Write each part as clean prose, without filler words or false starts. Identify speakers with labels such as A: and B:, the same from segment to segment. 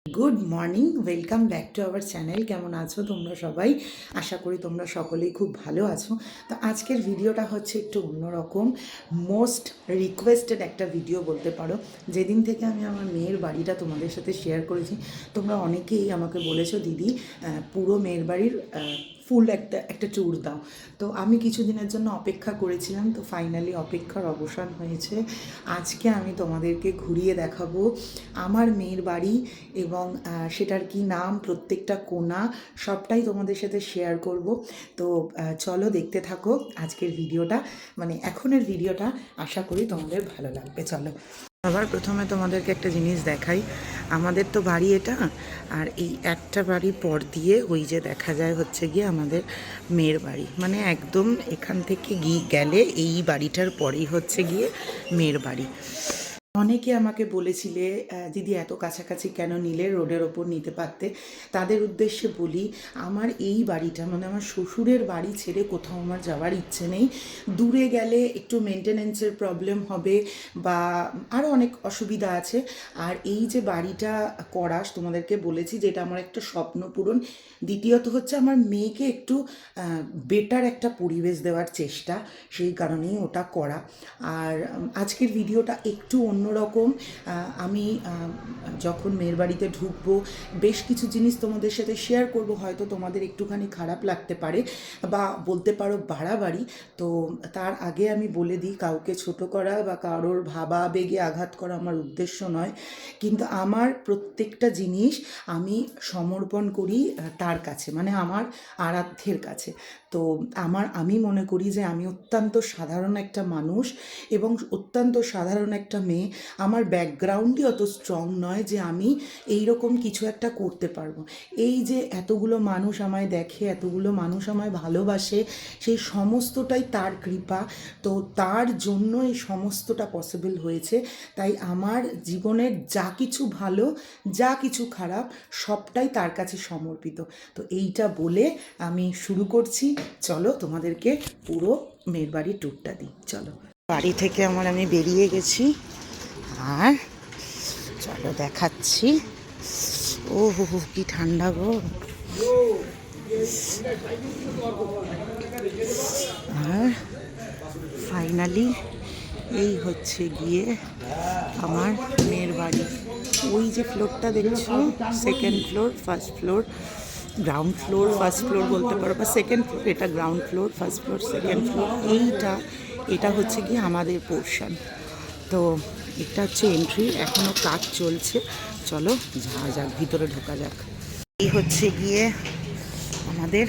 A: Good morning, welcome back to our channel. কেমন আছো তোমরা সবাই? আশা করি তোমরা সকলেই খুব ভালো আছো। তো আজকের ভিডিওটা হচ্ছে একটু অন্যরকম, মোস্ট রিকোয়েস্টেড একটা ভিডিও বলতে পারো। যেদিন থেকে আমি আমার মেয়ের বাড়িটা তোমাদের সাথে শেয়ার করেছি, তোমরা অনেকেই আমাকে বলেছো দিদি পুরো মেয়ের বাড়ির ফুল একটা ট্যুর দাও। তো আমি কিছুদিনের জন্য অপেক্ষা করেছিলাম, তো ফাইনালি অপেক্ষার অবসান হয়েছে। আজকে আমি তোমাদেরকে ঘুরিয়ে দেখাবো আমার মেয়ের বাড়ি এবং সেটার কি নাম, প্রত্যেকটা কোণা সবটাই তোমাদের সাথে শেয়ার করব। তো চলো দেখতে থাকো আজকের ভিডিওটা, মানে এখনের ভিডিওটা। আশা করি তোমাদের ভালো লাগবে। চলো আবার প্রথমে তোমাদেরকে একটা জিনিস দেখাই। আমাদের তো বাড়ি এটা, আর এই একটা বাড়ি পর দিয়ে ওই যে দেখা যায় হচ্ছে গিয়ে আমাদের মেয়ের বাড়ি, মানে একদম এখান থেকে গেলে এই বাড়িটার পরেই হচ্ছে গিয়ে মেয়ের বাড়ি। অনেকে আমাকে বলেছিলে দিদি এত কাছাকাছি কেন নিলে, রোডের ওপর নিতে পারতে। তাদের উদ্দেশ্যে বলি, আমার এই বাড়িটা মানে আমার শ্বশুরের বাড়ি ছেড়ে কোথাও আমার যাওয়ার ইচ্ছে নেই। দূরে গেলে একটু মেনটেনেন্সের প্রবলেম হবে বা আরও অনেক অসুবিধা আছে। আর এই যে বাড়িটা করা, তোমাদেরকে বলেছি যে এটা আমার একটা স্বপ্ন পূরণ। দ্বিতীয়ত হচ্ছে আমার মেয়েকে একটু বেটার একটা পরিবেশ দেওয়ার চেষ্টা, সেই কারণেই ওটা করা। আর আজকের ভিডিওটা একটু অন্যরকম। আমি যখন মেয়ের বাড়িতে ঢুকবো বেশ কিছু জিনিস তোমাদের সাথে শেয়ার করব, হয়তো তোমাদের একটুখানি খারাপ লাগতে পারে বা বলতে পারো বাড়াবাড়ি। তো তার আগে আমি বলে দিই, কাউকে ছোট করা বা কারোর ভাবাবেগে আঘাত করা আমার উদ্দেশ্য নয়, কিন্তু আমার প্রত্যেকটা জিনিস আমি সমর্পণ করি তার কাছে, মানে আমার আরাধ্যের কাছে। তো আমি মনে করি যে আমি অত্যন্ত সাধারণ একটা মানুষ এবং অত্যন্ত সাধারণ একটা মেয়ে। আমার ব্যাকগ্রাউন্ডই অত স্ট্রং নয় যে আমি এই রকম কিছু একটা করতে পারবো। এই যে এতগুলো মানুষ আমায় দেখে, এতগুলো মানুষ আমায় ভালোবাসে, সেই সমস্তটাই তার কৃপা। তো তার জন্য এই সমস্তটা পসিবল হয়েছে। তাই আমার জীবনের যা কিছু ভালো, যা কিছু খারাপ, সবটাই তার কাছে সমর্পিত। তো এইটা বলে আমি শুরু করছি। চলো তোমাদেরকে পুরো মেয়ের বাড়ির ট্যুরটা দিই। চলো, বাড়ি থেকে আমি বেরিয়ে গেছি, আর চলো দেখাচ্ছি। ও হো হো, কি ঠান্ডা গো! আর ফাইনালি এই হচ্ছে গিয়ে আমার মেয়ের বাড়ি। ওই যে ফ্লোরটা দেখছো, second floor, first floor, ground floor, first floor বলতে পারো, বা সেকেন্ড ফ্লোর। এটা ground floor, first floor, second floor. এটা হচ্ছে গিয়ে আমাদের পোর্শন। তো এটা হচ্ছে এন্ট্রি, এখনও কাজ চলছে। চলো যাওয়া যাক, ভিতরে ঢোকা যাক। এই হচ্ছে গিয়ে আমাদের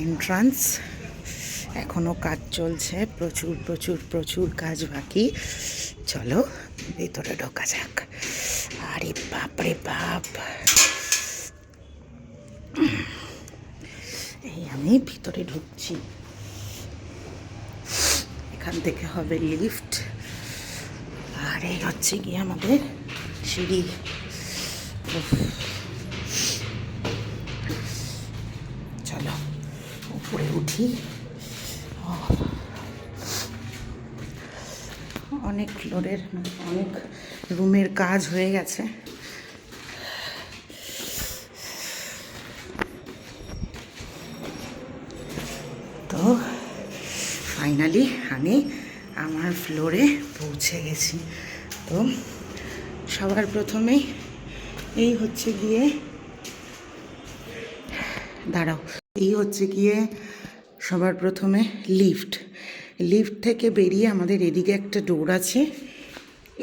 A: এন্ট্রান্স, এখনও কাজ চলছে, প্রচুর প্রচুর প্রচুর কাজ বাকি। চলো ভিতরে ঢোকা যাক। আরে বাপ রে বাপ! এই আমি ভিতরে ঢুকছি, এখান থেকে হবে লিফট, আর এই হচ্ছে গিয়ে আমাদের সিঁড়ি। চলো উপরে উঠি। অনেক ফ্লোরের, অনেক রুমের কাজ হয়ে গেছে। তো ফাইনালি আমি আমার ফ্লোরে পৌঁছে গেছি। তো সবার প্রথমেই এই হচ্ছে গিয়ে, দাঁড়াও, এই হচ্ছে গিয়ে সবার প্রথমে লিফট। লিফট থেকে বেরিয়ে আমাদের এদিকে একটা ডোর আছে,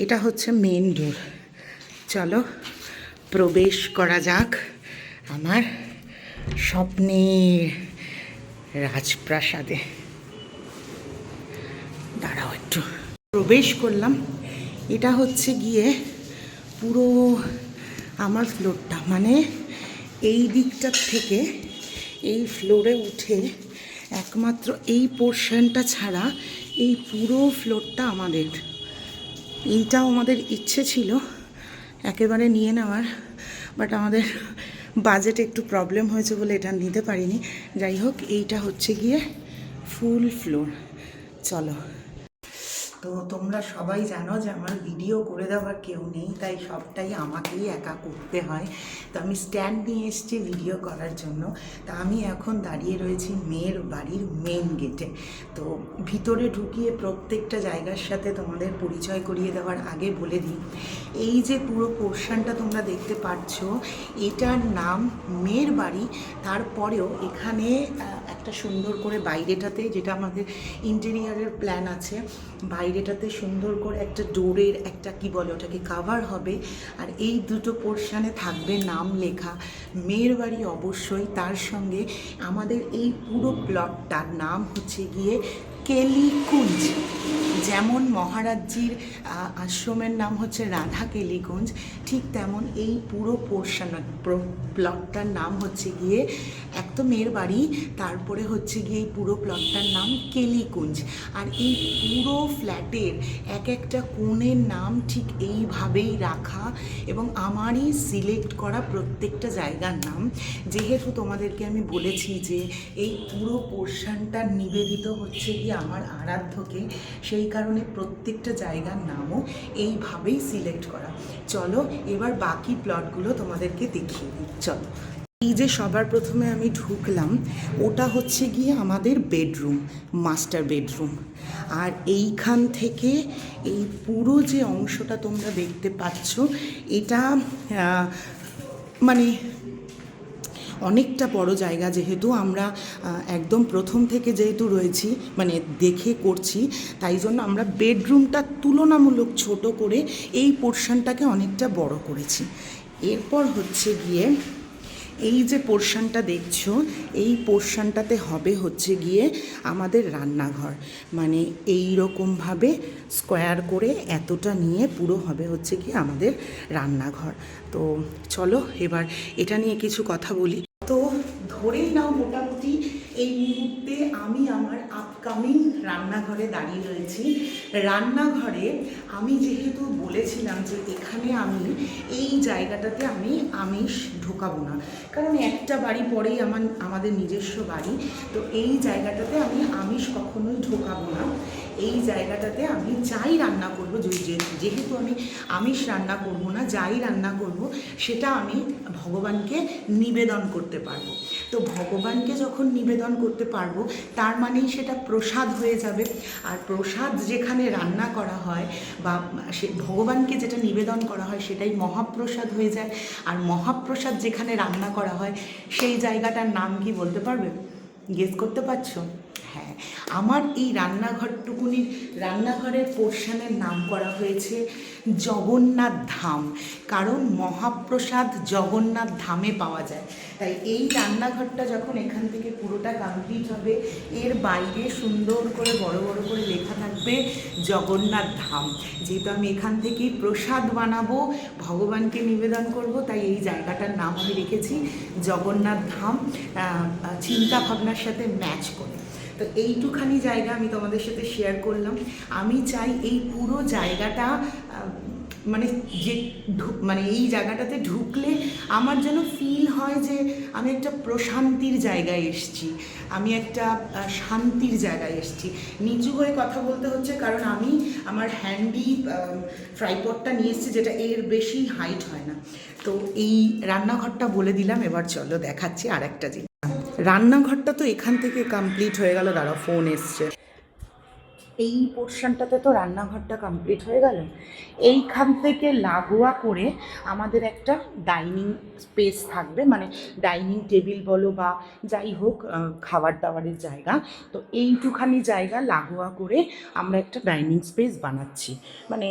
A: এটা হচ্ছে মেন ডোর। চলো প্রবেশ করা যাক আমার স্বপ্নের রাজপ্রাসাদে। দাঁড়াও একটু, প্রবেশ করলাম। এটা হচ্ছে গিয়ে পুরো আমার ফ্লোরটা, মানে এই দিকটার থেকে এই ফ্লোরে উঠে একমাত্র এই পোর্শনটা ছাড়া এই পুরো ফ্লোরটা আমাদের। এইটাও আমাদের ইচ্ছে ছিল একেবারে নিয়ে নেওয়ার, বাট আমাদের বাজেটে একটু প্রবলেম হয়েছে বলে এটা নিতে পারিনি। যাই হোক, এইটা হচ্ছে গিয়ে ফুল ফ্লোর। চলো, তো তো তোমরা সবাই জানো যে আমার ভিডিও করে দেওয়ার কেউ নেই, তাই সবটাই আমাকেই একা করতে হয়। তো আমি স্ট্যান্ড নিয়ে এসেছি ভিডিও করার জন্য। তা আমি এখন দাঁড়িয়ে রয়েছি মেয়ের বাড়ির মেন গেটে। তো ভিতরে ঢুকিয়ে প্রত্যেকটা জায়গার সাথে তোমাদের পরিচয় করিয়ে দেওয়ার আগে বলে দিই, এই যে পুরো পোর্শনটা তোমরা দেখতে পাচ্ছ, এটার নাম মেয়ের বাড়ি। তারপরেও এখানে একটা সুন্দর করে বাইরেটাতে, যেটা আমাদের ইন্টেরিয়ারের প্ল্যান আছে, বাইরেটাতে সুন্দর করে একটা ডোরের একটা কি বলে ওটাকে কাভার হবে, আর এই দুটো পোর্শনে থাকবে নাম লেখা মেয়ের বাড়ি অবশ্যই। তার সঙ্গে আমাদের এই পুরো প্লটটার নাম হচ্ছে গিয়ে কেলিকুঞ্জ। যেমন মহারাজজির আশ্রমের নাম হচ্ছে রাধা কেলিকুঞ্জ, ঠিক তেমন এই পুরো পোর্শন প্লটটার নাম হচ্ছে গিয়ে, এক তো মেয়ের বাড়ি, তারপরে হচ্ছে গিয়ে এই পুরো প্লটটার নাম কেলিকুঞ্জ। আর এই পুরো ফ্ল্যাটের এক একটা কোণের নাম ঠিক এইভাবেই রাখা, এবং আমারই সিলেক্ট করা প্রত্যেকটা জায়গার নাম। যেহেতু তোমাদেরকে আমি বলেছি যে এই পুরো পোর্শনটা নিবেদিত হচ্ছে গিয়ে আমার আরাধ্যকে, সেই কারণে প্রত্যেকটা জায়গার নামও এইভাবেই সিলেক্ট করা। চলো এবার বাকি প্লটগুলো তোমাদেরকে দেখিয়ে দিই। চলো, এই যে সবার প্রথমে আমি ঢুকলাম, ওটা হচ্ছে গিয়ে আমাদের বেডরুম, মাস্টার বেডরুম। আর এইখান থেকে এই পুরো যে অংশটা তোমরা দেখতে পাচ্ছ, এটা মানে অনেকটা বড় জায়গা। যেহেতু আমরা একদম প্রথম থেকে যেহেতু রয়েছি, মানে দেখে করছি, তাই জন্য আমরা বেডরুমটা তুলনামূলক ছোট করে এই পোর্শনটাকে অনেকটা বড় করেছি। এরপর হচ্ছে গিয়ে এই যে পোর্শনটা দেখছো, এই পোর্শনটাতে হবে হচ্ছে গিয়ে আমাদের রান্নাঘর, মানে এই রকমভাবে স্কোয়ার করে এতটা নিয়ে পুরো হবে হচ্ছে গিয়ে আমাদের রান্নাঘর। তো চলো এবার এটা নিয়ে কিছু কথা বলি। তো ধরেই নাও মোটামুটি এই মুহূর্তে আমি আমার আপকামিং রান্নাঘরে দাঁড়িয়ে রয়েছি। রান্নাঘরে আমি যেহেতু বলেছিলাম যে এখানে আমি এই জায়গাটাতে আমি আমিষ ঢোকাবো না, কারণ একটা বাড়ি পরেই আমাদের নিজস্ব বাড়ি, তো এই জায়গাটাতে আমি আমিষ কখনোই ঢোকাবো না। এই জায়গাটাতে আমি যাই রান্না করবো, যেহেতু আমি আমিষ রান্না করব না, যাই রান্না করব সেটা আমি ভগবানকে নিবেদন করতে পারবো। তো ভগবানকে যখন নিবেদন করতে পারবো, তার মানেই সেটা প্রসাদ হয়ে যাবে। আর প্রসাদ যেখানে রান্না করা হয় বা সে ভগবানকে যেটা নিবেদন করা হয়, সেটাই মহাপ্রসাদ হয়ে যায়। আর মহাপ্রসাদ যেখানে রান্না করা হয়, সেই জায়গাটার নাম কি বলতে পারবে? গেস করতে পারছো? হ্যাঁ, আমার এই রান্নাঘরের পোর্শনের নাম করা হয়েছে জগন্নাথ ধাম, কারণ মহাপ্রসাদ জগন্নাথ ধামে পাওয়া যায়। তাই এই রান্নাঘরটা যখন এখান থেকে পুরোটা কমপ্লিট হবে, এর বাইরে সুন্দর করে বড় বড় করে লেখা থাকবে জগন্নাথ ধাম। যেহেতু আমি এখান থেকেই প্রসাদ বানাবো, ভগবানকে নিবেদন করব, তাই এই জায়গাটার নাম আমি রেখেছি জগন্নাথ ধাম, চিন্তা ভাবনার সাথে ম্যাচ করে। তো এইটুখানি জায়গা আমি তোমাদের সাথে শেয়ার করলাম। আমি চাই এই পুরো জায়গাটা মানে এই জায়গাটাতে ঢুকলে আমার যেন ফিল হয় যে আমি একটা প্রশান্তির জায়গায় এসেছি, আমি একটা শান্তির জায়গায় এসেছি। নিচু হয়ে কথা বলতে হচ্ছে কারণ আমি আমার হ্যান্ডি ট্রাইপডটা নিয়ে এসেছি, যেটা এর বেশি হাইট হয় না। তো এই রান্নাঘরটা বলে দিলাম, এবার চলো দেখাচ্ছি আর একটা জিনিস। রান্নাঘরটা তো এখান থেকে কমপ্লিট হয়ে গেল, দাঁড়াও ফোন এসছে। এই পোর্শনটাতে তো রান্নাঘরটা কমপ্লিট হয়ে গেল। এইখান থেকে লাগোয়া করে আমাদের একটা ডাইনিং স্পেস থাকবে, মানে ডাইনিং টেবিল বলো বা যাই হোক খাবার দাবারের জায়গা। তো এইটুখানি জায়গা লাগোয়া করে আমরা একটা ডাইনিং স্পেস বানাচ্ছি, মানে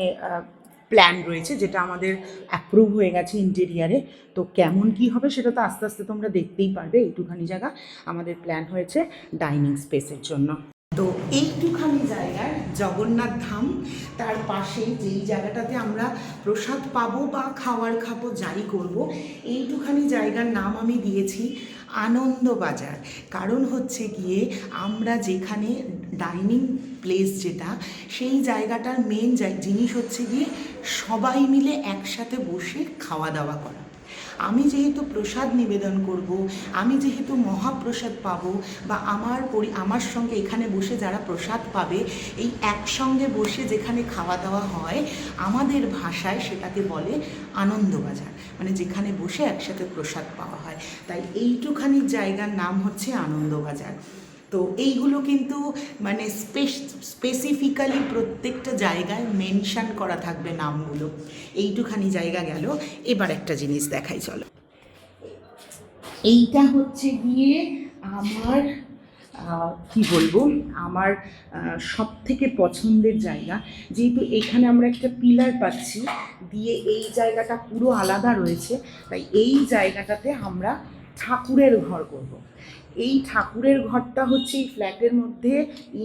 A: প্ল্যান রয়েছে, যেটা আমাদের অ্যাপ্রুভ হয়ে গেছে ইন্টেরিয়ারে। তো কেমন কি হবে সেটা তো আস্তে আস্তে তোমরা দেখতেই পারবে। এইটুখানি জায়গা আমাদের প্ল্যান হয়েছে ডাইনিং স্পেসের জন্য। তো এইটুখানি জায়গার জগন্নাথ ধাম, তার পাশে যেই জায়গাটাতে আমরা প্রসাদ পাবো বা খাবার খাবো, যাই করব, এইটুখানি জায়গার নাম আমি দিয়েছি আনন্দবাজার। কারণ হচ্ছে গিয়ে আমরা যেখানে ডাইনিং প্লেস, যেটা সেই জায়গাটার মেন জিনিস হচ্ছে গিয়ে সবাই মিলে একসাথে বসে খাওয়া দাওয়া করা। আমি যেহেতু প্রসাদ নিবেদন করব, আমি যেহেতু মহাপ্রসাদ পাবো, বা আমার সঙ্গে এখানে বসে যারা প্রসাদ পাবে, এই একসঙ্গে বসে যেখানে খাওয়া দাওয়া হয়, আমাদের ভাষায় সেটাকে বলে আনন্দবাজার, মানে যেখানে বসে একসাথে প্রসাদ পাওয়া হয়। তাই এইটুখানি জায়গার নাম হচ্ছে আনন্দবাজার। তো এইগুলো কিন্তু মানে স্পেসিফিক্যালি প্রত্যেকটা জায়গায় মেনশন করা থাকবে নামগুলো। এইটুখানি জায়গা গেল। এবার একটা জিনিস দেখাই চলো। এইটা হচ্ছে গিয়ে আমার কি বলবো, আমার সব থেকে পছন্দের জায়গা। যেহেতু এখানে আমরা একটা পিলার পাচ্ছি দিয়ে, এই জায়গাটা পুরো আলাদা রয়েছে, তাই এই জায়গাটাতে আমরা ঠাকুরের ঘর করব। এই ঠাকুরের ঘরটা হচ্ছে এই ফ্ল্যাটের মধ্যে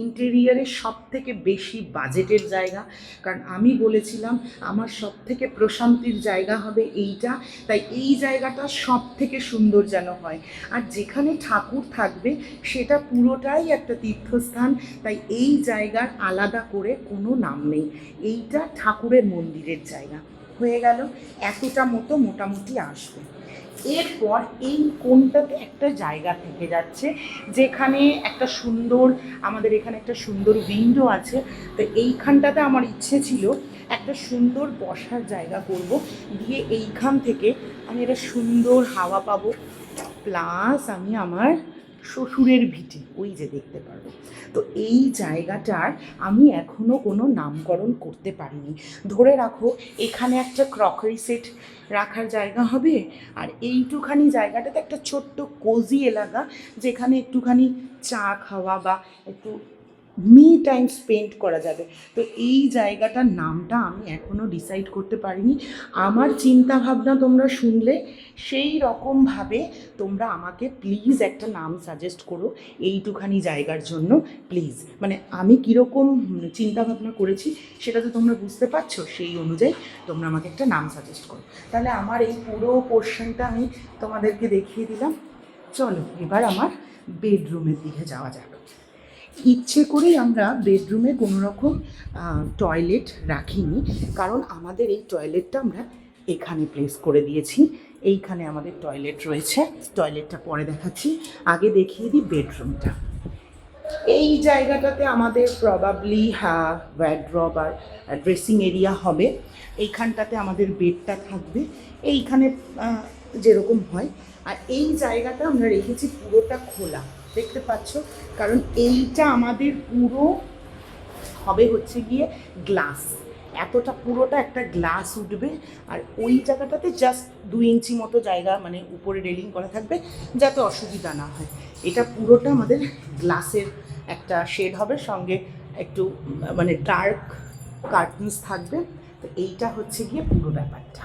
A: ইন্টেরিয়ারের সব থেকে বেশি বাজেটের জায়গা। কারণ আমি বলেছিলাম আমার সব থেকে প্রশান্তির জায়গা হবে এইটা, তাই এই জায়গাটা সব থেকে সুন্দর যেন হয়। আর যেখানে ঠাকুর থাকবে সেটা পুরোটাই একটা তীর্থস্থান, তাই এই জায়গার আলাদা করে কোনো নাম নেই। এইটা ঠাকুরের মন্দিরের জায়গা হয়ে গেল। এতটা মতো মোটামুটি আসবে। এরপর এই কোণটাতে একটা জায়গা থেকে যাচ্ছে, যেখানে একটা সুন্দর, আমাদের এখানে একটা সুন্দর উইন্ডো আছে। তো এইখানটাতে আমার ইচ্ছে ছিল একটা সুন্দর বসার জায়গা করব, দিয়ে এইখান থেকে আমি একটা সুন্দর হাওয়া পাবো, প্লাস আমি আমার শ্বশুরের ভিটে ওই যে দেখতে পারবো। তো এই জায়গাটার আমি এখনও কোনো নামকরণ করতে পারিনি। ধরে রাখো এখানে একটা ক্রকারি সেট রাখার জায়গা হবে, আর এইটুখানি জায়গাটাতে একটা ছোট্ট কোজি এলাকা, যেখানে একটুখানি চা খাওয়া বা একটু মি টাইম স্পেন্ড করা যাবে। তো এই জায়গাটার নামটা আমি এখনও ডিসাইড করতে পারিনি। আমার চিন্তা ভাবনা তোমরা শুনলে সেই রকমভাবে তোমরা আমাকে প্লিজ একটা নাম সাজেস্ট করো এইটুখানি জায়গার জন্য, প্লিজ। মানে আমি কীরকম চিন্তা ভাবনা করেছি সেটা তো তোমরা বুঝতে পারছো, সেই অনুযায়ী তোমরা আমাকে একটা নাম সাজেস্ট করো। তাহলে আমার এই পুরো পোর্শনটা আমি তোমাদেরকে দেখিয়ে দিলাম। চলো এবার আমার বেডরুমের দিকে যাওয়া যাক। ইচ্ছে করেই আমরা বেডরুমে কোনো রকম টয়লেট রাখিনি, কারণ আমাদের এই টয়লেটটা আমরা এখানে প্লেস করে দিয়েছি। এইখানে আমাদের টয়লেট রয়েছে, টয়লেটটা পরে দেখাচ্ছি, আগে দেখিয়ে দিই বেডরুমটা। এই জায়গাটাতে আমাদের প্রবাবলি ওয়ার্ড্রব আর ড্রেসিং এরিয়া হবে। এইখানটাতে আমাদের বেডটা থাকবে, এইখানে যেরকম হয়। আর এই জায়গাটা আমরা রেখেছি পুরোটা খোলা, দেখতে পাচ্ছ, কারণ এইটা আমাদের পুরো হবে হচ্ছে গিয়ে গ্লাস, এতটা পুরোটা একটা গ্লাস উঠবে। আর ওই জায়গাটাতে জাস্ট 2 ইঞ্চি মতো জায়গা, মানে উপরে রেলিং করা থাকবে যাতে অসুবিধা না হয়। এটা পুরোটা আমাদের গ্লাসের একটা শেড হবে, সঙ্গে একটু মানে ডার্ক কার্টেন্স থাকবে। তো এইটা হচ্ছে গিয়ে পুরো ব্যাপারটা।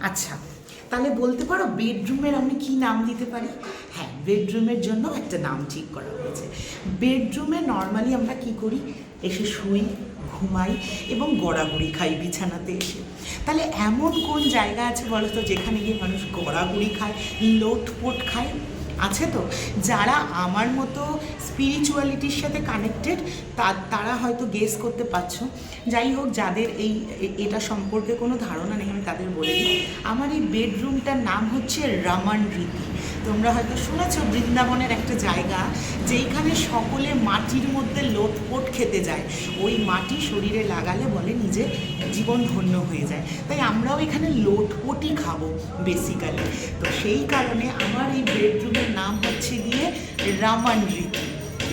A: আচ্ছা, তাহলে বলতে পারো বেডরুমের আমি কি নাম দিতে পারি? হ্যাঁ, বেডরুমের জন্য একটা নাম ঠিক করা হয়েছে। বেডরুমে নর্মালি আমরা কি করি, এসে শুই, ঘুমাই এবং গড়াগড়ি খাই বিছানাতে এসে। তাহলে এমন কোন জায়গা আছে বলো তো যেখানে গিয়ে মানুষ গড়াগড়ি খায়, লোটপোট খায়? আছে তো। যারা আমার মতো স্পিরিচুয়ালিটির সাথে কানেক্টেড তারা হয়তো গেস করতে পারছো। যাই হোক, যাদের এটা সম্পর্কে কোনো ধারণা নেই আমি তাদের বলে দিই, আমার এই বেডরুমটার নাম হচ্ছে রমন রীতি। তোমরা হয়তো শুনেছো বৃন্দাবনের একটা জায়গা যেইখানে সকলে মাটির মধ্যে লোটপোট খেতে যায়, ওই মাটি শরীরে লাগালে বলে নিজে জীবন ধন্য হয়ে যায়। তাই আমরাও এখানে লোটপোটই খাবো বেসিক্যালি। তো সেই কারণে আমার এই বেডরুমের নাম হচ্ছে গিয়ে রমন রীতি।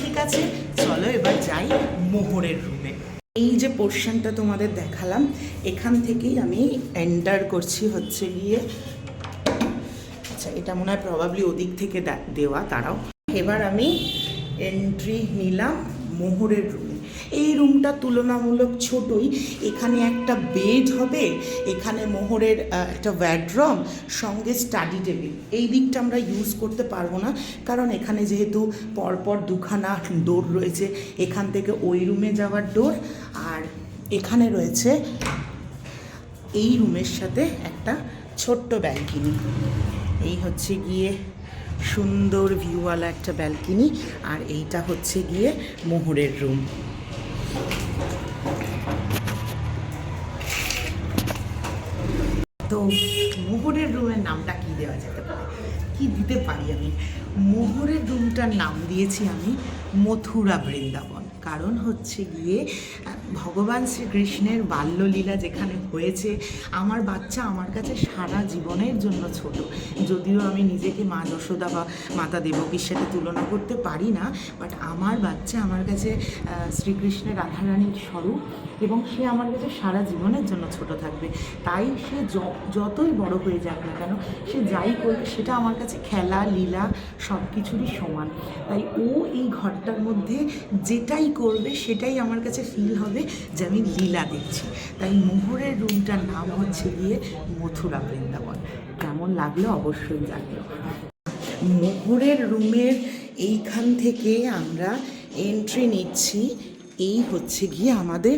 A: ঠিক আছে, চলো এবার যাই মোহরের রুমে। এই যে পোর্শনটা তোমাদের দেখালাম, এখান থেকেই আমি এন্টার করছি হচ্ছে গিয়ে, আচ্ছা এটা মনে হয় প্রবাবলি ওদিক থেকে দেওয়া, তারাও। এবার আমি এন্ট্রি নিলাম মোহরের রুমে। এই রুমটা তুলনামূলক ছোটই। এখানে একটা বেড হবে, এখানে মোহরের একটা ওয়ার্ড্রব, সঙ্গে স্টাডি টেবিল। এই দিকটা আমরা ইউজ করতে পারবো না, কারণ এখানে যেহেতু পরপর 2খানা ডোর রয়েছে, এখান থেকে ওই রুমে যাওয়ার ডোর, আর এখানে রয়েছে এই রুমের সাথে একটা ছোট্ট ব্যালকনি। এই হচ্ছে গিয়ে সুন্দর ভিউওয়ালা একটা ব্যালকনি, আর এইটা হচ্ছে গিয়ে মোহরের রুম। তো মোহরের রুমের নাম রুমটা কী দেওয়া যেতে পারে, কী দিতে পারি আমি। মোহরের রুমটার নাম দিয়েছি আমি মথুরা বৃন্দাবন। কারণ হচ্ছে গিয়ে ভগবান শ্রীকৃষ্ণের বাল্যলীলা যেখানে হয়েছে, আমার বাচ্চা আমার কাছে সারা জীবনের জন্য ছোট। যদিও আমি নিজেকে মা যশোদা বা মাতা দেবকীর সাথে তুলনা করতে পারি না, বাট আমার বাচ্চা আমার কাছে শ্রীকৃষ্ণের রাধারানীর স্বরূপ, এবং সে আমার কাছে সারা জীবনের জন্য ছোট থাকবে। তাই সে যতই বড় হয়ে যাক না কেন, সে যাই করবে সেটা আমার কাছে খেলা লীলা সব কিছুরই সমান। তাই ও এই ঘরটার মধ্যে যেটাই করবে সেটাই আমার কাছে ফিল হবে যে আমি লীলা দেখছি। তাই মোহরের রুমটার নাম হচ্ছে গিয়ে মথুরা বৃন্দাবন। কেমন লাগলো অবশ্যই জানিও। মোহরের রুমের এইখান থেকে আমরা এন্ট্রি নিচ্ছি। এই হচ্ছে গিয়ে আমাদের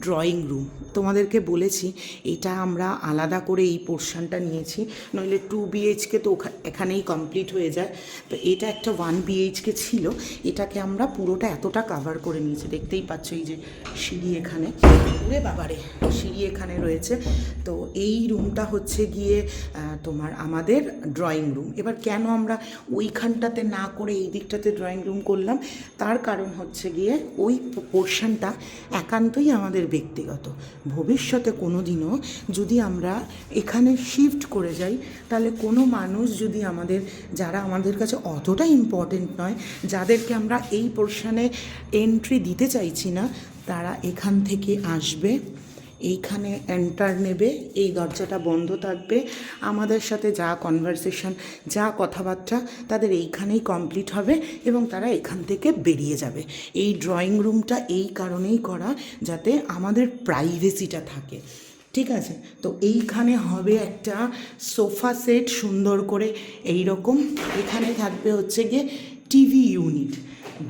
A: ড্রয়িং রুম। তোমাদেরকে বলেছি এটা আমরা আলাদা করে এই পোর্শনটা নিয়েছি, নইলে 2 BHK তো এখানেই কমপ্লিট হয়ে যায়। তো এটা একটা 1 BHK ছিল, এটাকে আমরা পুরোটা এতটা কাভার করে নিয়েছি। দেখতেই পাচ্ছ এই যে সিঁড়ি এখানে, ওরে বাবারে সিঁড়ি এখানে রয়েছে। তো এই রুমটা হচ্ছে গিয়ে তোমার আমাদের ড্রয়িং রুম। এবার কেন আমরা ওইখানটাতে না করে এই দিকটাতে ড্রয়িং রুম করলাম, তার কারণ হচ্ছে গিয়ে ওই পোর্শনটা একান্তই আমাদের ব্যক্তিগত। ভবিষ্যতে কোনো দিনও যদি আমরা এখানে শিফট করে যাই, তাহলে কোনো মানুষ যদি যারা আমাদের কাছে অতটা ইম্পর্টেন্ট নয়, যাদেরকে আমরা এই পোর্শনে এন্ট্রি দিতে চাইছি না, তারা এখান থেকে আসবে, এইখানে এন্টার নেবে, এই দরজাটা বন্ধ থাকবে, আমাদের সাথে যা কনভারসেশন যা কথাবার্তা তাদের এইখানেই কমপ্লিট হবে এবং তারা এখান থেকে বেরিয়ে যাবে। এই ড্রয়িং রুমটা এই কারণেই করা যাতে আমাদের প্রাইভেসিটা থাকে, ঠিক আছে? তো এইখানে হবে একটা সোফা সেট সুন্দর করে এই রকম, এখানে থাকবে হচ্ছে গিয়ে টিভি ইউনিট।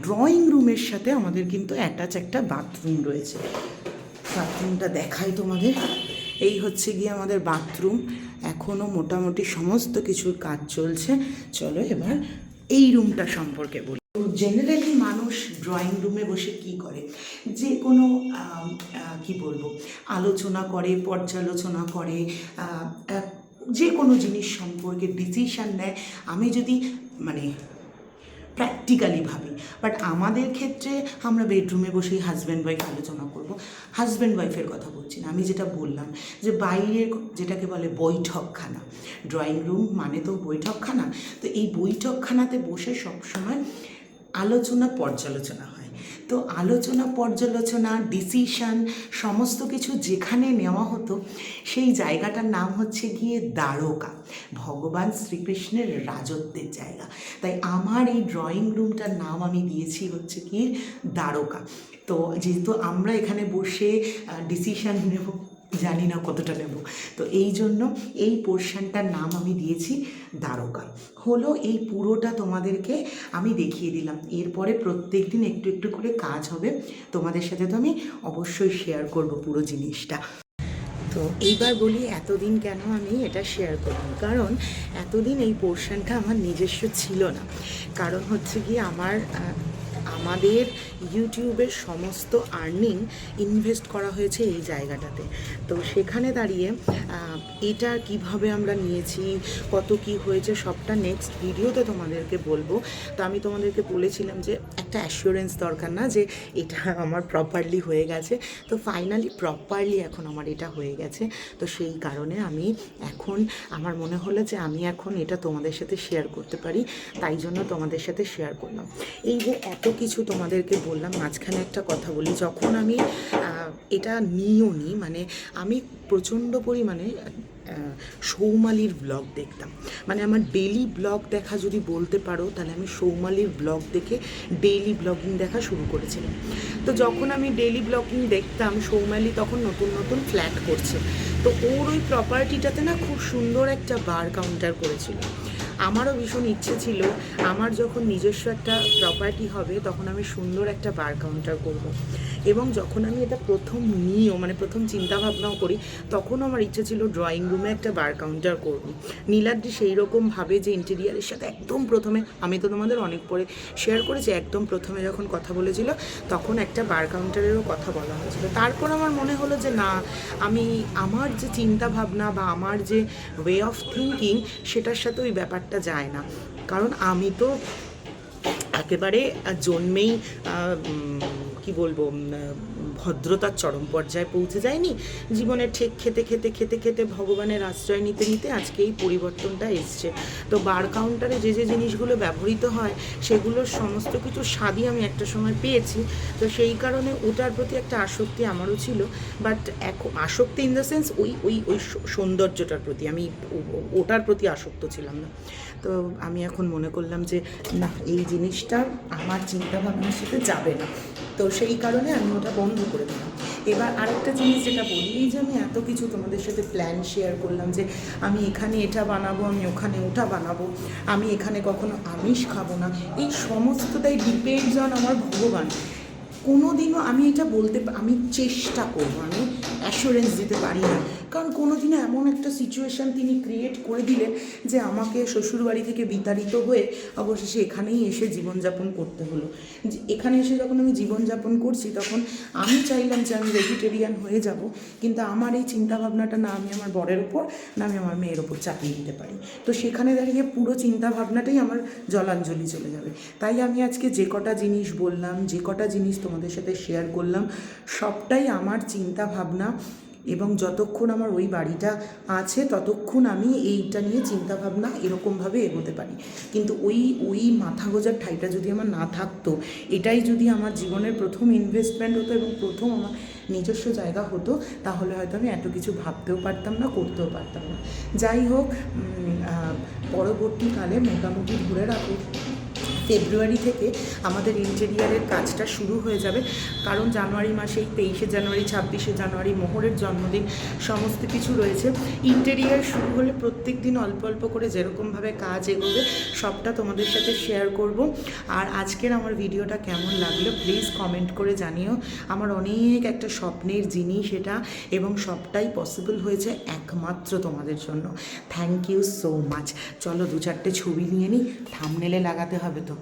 A: ড্রয়িং রুমের সাথে আমাদের কিন্তু অ্যাটাচ একটা বাথরুম রয়েছে। বাথরুমটা দেখাই তোমাদের। এই হচ্ছে গিয়ে আমাদের বাথরুম। এখনও মোটামুটি সমস্ত কিছুর কাজ চলছে। চলো এবার এই রুমটা সম্পর্কে বলি। জেনারেলি মানুষ ড্রয়িং রুমে বসে কি করে, যে কোনো কি বলবো আলোচনা করে, পর্যালোচনা করে, যে কোনো জিনিস সম্পর্কে ডিসিশান নেয়। আমি যদি প্র্যাকটিক্যালি ভাবি, বাট আমাদের ক্ষেত্রে আমরা বেডরুমে বসেই হাজব্যান্ড ওয়াইফ আলোচনা করব। হাজব্যান্ড ওয়াইফের কথা বলছি না, আমি যেটা বললাম যে বাইরের যেটাকে বলে বৈঠকখানা, ড্রয়িং রুম মানে তো বৈঠকখানা। তো এই বৈঠকখানাতে বসে সবসময় আলোচনা পর্যালোচনা হয়। তো আলোচনা পর্যালোচনা ডিসিশান সমস্ত কিছু যেখানে নেওয়া হতো, সেই জায়গাটার নাম হচ্ছে গিয়ে দ্বারকা, ভগবান শ্রীকৃষ্ণের রাজত্বের জায়গা। তাই আমার এই ড্রয়িং রুমটার নাম আমি দিয়েছি হচ্ছে কি দ্বারকা। তো যেহেতু আমরা এখানে বসে ডিসিশান নেব, জানি না কতটা নেব, তো এই জন্য এই পোর্শনটার নাম আমি দিয়েছি দ্বারকা। হলো এই পুরোটা তোমাদেরকে আমি দেখিয়ে দিলাম। এরপরে প্রত্যেক দিন একটু একটু করে কাজ হবে, তোমাদের সাথে তো আমি অবশ্যই শেয়ার করব পুরো জিনিসটা। তো এইবার বলি এতদিন কেন আমি এটা শেয়ার করলাম, কারণ এতদিন এই পোর্শনটা আমার নিজস্ব ছিল না। কারণ হচ্ছে কি আমাদের ইউটিউবের সমস্ত আর্নিং ইনভেস্ট করা হয়েছে এই জায়গাটাতে। তো সেখানে দাঁড়িয়ে এটা কিভাবে আমরা নিয়েছি, কত কি হয়েছে, সবটা নেক্সট ভিডিওতে তোমাদেরকে বলবো। তো আমি তোমাদেরকে বলেছিলাম যে একটা অ্যাসিওরেন্স দরকার না যে এটা আমার প্রপারলি হয়ে গেছে। তো ফাইনালি প্রপারলি এখন আমার এটা হয়ে গেছে। তো সেই কারণে আমি এখন আমার মনে হলো যে আমি এখন এটা তোমাদের সাথে শেয়ার করতে পারি, তাই জন্য তোমাদের সাথে শেয়ার করলাম। এই যে এত কিছু তোমাদেরকে বললাম, মাঝখানে একটা কথা বলি, যখন আমি এটা নিই আমি প্রচণ্ড পরিমাণে সৌমালির ব্লগ দেখতাম। আমার ডেলি ব্লগ দেখা যদি বলতে পারো, তাহলে আমি সৌমালির ব্লগ দেখে ডেইলি ব্লগিং দেখা শুরু করেছিলাম। তো যখন আমি ডেইলি ব্লগিং দেখতাম, সৌমালি তখন নতুন নতুন ফ্ল্যাট করছে। তো ওর ওই প্রপার্টিটাতে না খুব সুন্দর একটা বার কাউন্টার করেছিল। আমারও ভীষণ ইচ্ছে ছিল আমার যখন নিজস্ব একটা প্রপার্টি হবে তখন আমি সুন্দর একটা বার কাউন্টার করব। এবং যখন আমি এটা প্রথম প্রথম চিন্তাভাবনাও করি, তখন আমার ইচ্ছে ছিল ড্রয়িং রুমে একটা বার কাউন্টার করব। নীলাদ্রি সেই রকমভাবে যে ইন্টেরিয়ারের সাথে একদম প্রথমে, আমি তো তোমাদের অনেক পরে শেয়ার করেছি, একদম প্রথমে যখন কথা বলেছিল তখন একটা বার কাউন্টারেরও কথা বলা হয়েছিল। তারপর আমার মনে হলো যে না, আমি আমার যে চিন্তা ভাবনা বা আমার যে ওয়ে অফ থিঙ্কিং সেটার সাথে ওই ব্যাপারটা যায় না। কারণ আমি তো একেবারে জন্মেই কি বলবো ভদ্রতার চরম পর্যায়ে পৌঁছে যায়নি। জীবনে ঠেক খেতে খেতে খেতে খেতে ভগবানের আশ্রয় নিতে নিতে আজকে এই পরিবর্তনটা এসছে। তো বার কাউন্টারে যে যে জিনিসগুলো ব্যবহৃত হয় সেগুলোর সমস্ত কিছু স্বাদই আমি একটা সময় পেয়েছি। তো সেই কারণে ওটার প্রতি একটা আসক্তি আমারও ছিল, বাট এখন আসক্তি ইন দ্য সেন্স ওই ওই ওই সৌন্দর্যটার প্রতি, আমি ওটার প্রতি আসক্ত ছিলাম না। তো আমি এখন মনে করলাম যে না, এই জিনিসটা আমার চিন্তাভাবনার সাথে যাবে না, তো সেই কারণে আমি ওটা বন্ধ করে দিলাম। এবার আরেকটা জিনিস যেটা বলি, এই যে আমি এত কিছু তোমাদের সাথে প্ল্যান শেয়ার করলাম যে আমি এখানে এটা বানাবো, আমি ওখানে ওটা বানাবো, আমি এখানে কখনো আমিষ খাবো না, এই সমস্তটাই ডিপেন্ডস অন আমার ভগবান। কোনো দিনও আমি এটা বলতে, আমি চেষ্টা করবো, আমি অ্যাসুরেন্স দিতে পারি না, কারণ কোনো দিনও এমন একটা সিচুয়েশান তিনি ক্রিয়েট করে দিলেন যে আমাকে শ্বশুরবাড়ি থেকে বিতাড়িত হয়ে অবশেষে এখানেই এসে জীবনযাপন করতে হলো। এখানে এসে যখন আমি জীবনযাপন করছি তখন আমি চাইলাম যে আমি ভেজিটেরিয়ান হয়ে যাব, কিন্তু আমার এই চিন্তাভাবনাটা না আমি আমার বরের ওপর না আমি আমার মেয়ের ওপর চাপিয়ে দিতে পারি। তো সেখানে দাঁড়িয়ে পুরো চিন্তাভাবনাটাই আমার জলাঞ্জলি চলে যাবে। তাই আমি আজকে যে কটা জিনিস বললাম, যে কটা জিনিস তোমাদের সাথে শেয়ার করলাম, সবটাই আমার চিন্তাভাবনা, এবং যতক্ষণ আমার ওই বাড়িটা আছে ততক্ষণ আমি এইটা নিয়ে চিন্তাভাবনা এরকমভাবে এগোতে পারি। কিন্তু ওই মাথা গোজার ঠাইটা যদি আমার না থাকতো, এটাই যদি আমার জীবনের প্রথম ইনভেস্টমেন্ট হতো এবং প্রথম আমার নিজস্ব জায়গা হতো, তাহলে হয়তো আমি এত কিছু ভাবতেও পারতাম না, করতেও পারতাম না। যাই হোক, পরবর্তীকালে মোটামুটি ধরে রাখো ফেব্রুয়ারি থেকে আমাদের ইন্টেরিয়ারের কাজটা শুরু হয়ে যাবে, কারণ জানুয়ারি মাসে এই 23শে জানুয়ারি 26শে জানুয়ারি মোহরের জন্মদিন, সমস্ত কিছু রয়েছে। ইন্টেরিয়ার শুরু হলে প্রত্যেক দিন অল্প অল্প করে যেরকমভাবে কাজ এগোবে সবটা তোমাদের সাথে শেয়ার করব। আর আজকের আমার ভিডিওটা কেমন লাগলো প্লিজ কমেন্ট করে জানিও। আমার অনেক একটা স্বপ্নের জিনিস এটা, এবং সবটাই পসিবল হয়েছে একমাত্র তোমাদের জন্য। Thank you so much. চলো 2-4টে ছবি নিয়ে নিই, থাম্বনেলে লাগাতে হবে তো।